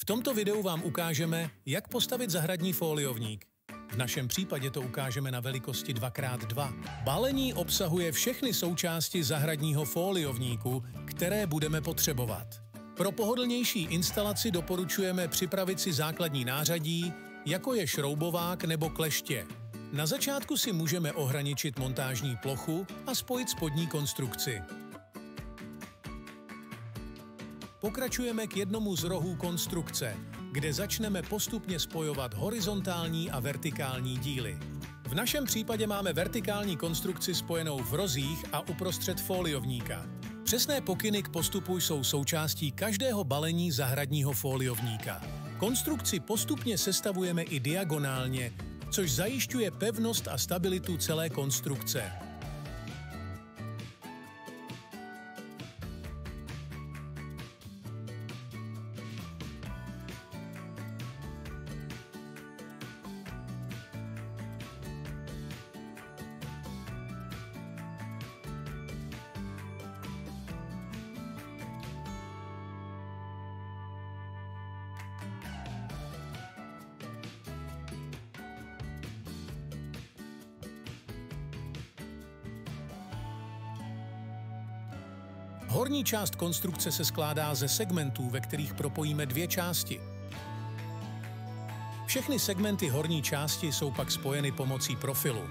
V tomto videu vám ukážeme, jak postavit zahradní foliovník. V našem případě to ukážeme na velikosti 2x2. Balení obsahuje všechny součásti zahradního foliovníku, které budeme potřebovat. Pro pohodlnější instalaci doporučujeme připravit si základní nářadí, jako je šroubovák nebo kleště. Na začátku si můžeme ohraničit montážní plochu a spojit spodní konstrukci. Pokračujeme k jednomu z rohů konstrukce, kde začneme postupně spojovat horizontální a vertikální díly. V našem případě máme vertikální konstrukci spojenou v rozích a uprostřed foliovníka. Přesné pokyny k postupu jsou součástí každého balení zahradního foliovníka. Konstrukci postupně sestavujeme i diagonálně, což zajišťuje pevnost a stabilitu celé konstrukce. Horní část konstrukce se skládá ze segmentů, ve kterých propojíme dvě části. Všechny segmenty horní části jsou pak spojeny pomocí profilu.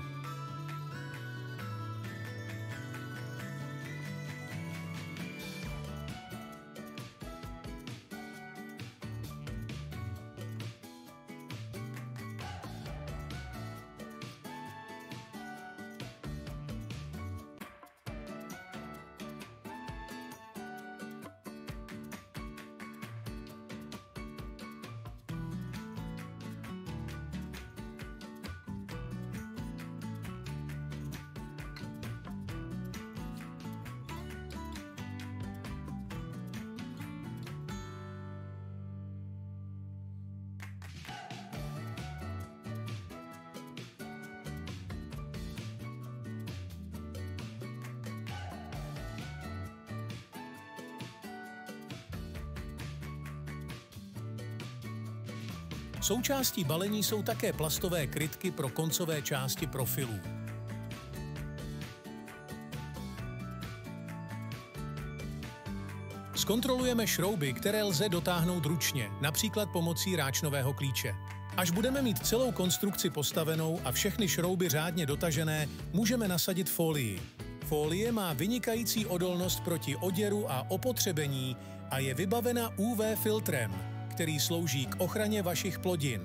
Součástí balení jsou také plastové krytky pro koncové části profilů. Zkontrolujeme šrouby, které lze dotáhnout ručně, například pomocí ráčnového klíče. Až budeme mít celou konstrukci postavenou a všechny šrouby řádně dotažené, můžeme nasadit folii. Folie má vynikající odolnost proti oděru a opotřebení a je vybavena UV filtrem, který slouží k ochraně vašich plodin.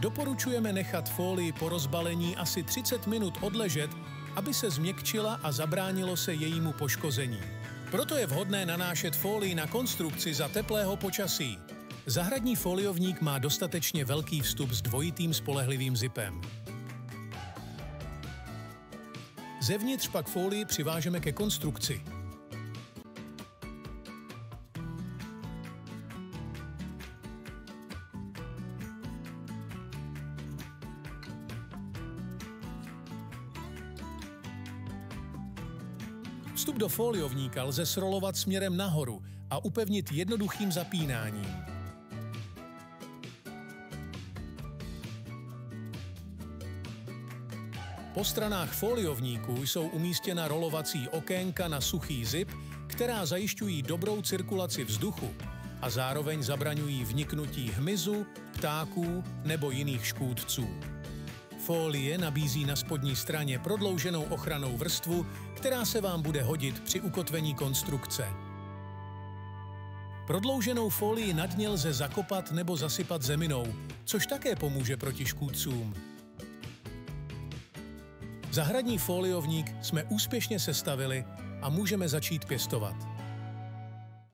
Doporučujeme nechat folii po rozbalení asi 30 minut odležet, aby se změkčila a zabránilo se jejímu poškození. Proto je vhodné nanášet folii na konstrukci za teplého počasí. Zahradní foliovník má dostatečně velký vstup s dvojitým spolehlivým zipem. Zevnitř pak folii přivážeme ke konstrukci. Vstup do foliovníka lze srolovat směrem nahoru a upevnit jednoduchým zapínáním. Po stranách foliovníku jsou umístěna rolovací okénka na suchý zip, která zajišťují dobrou cirkulaci vzduchu a zároveň zabraňují vniknutí hmyzu, ptáků nebo jiných škůdců. Folie nabízí na spodní straně prodlouženou ochrannou vrstvu, která se vám bude hodit při ukotvení konstrukce. Prodlouženou folii na dně lze zakopat nebo zasypat zeminou, což také pomůže proti škůdcům. Zahradní foliovník jsme úspěšně sestavili a můžeme začít pěstovat.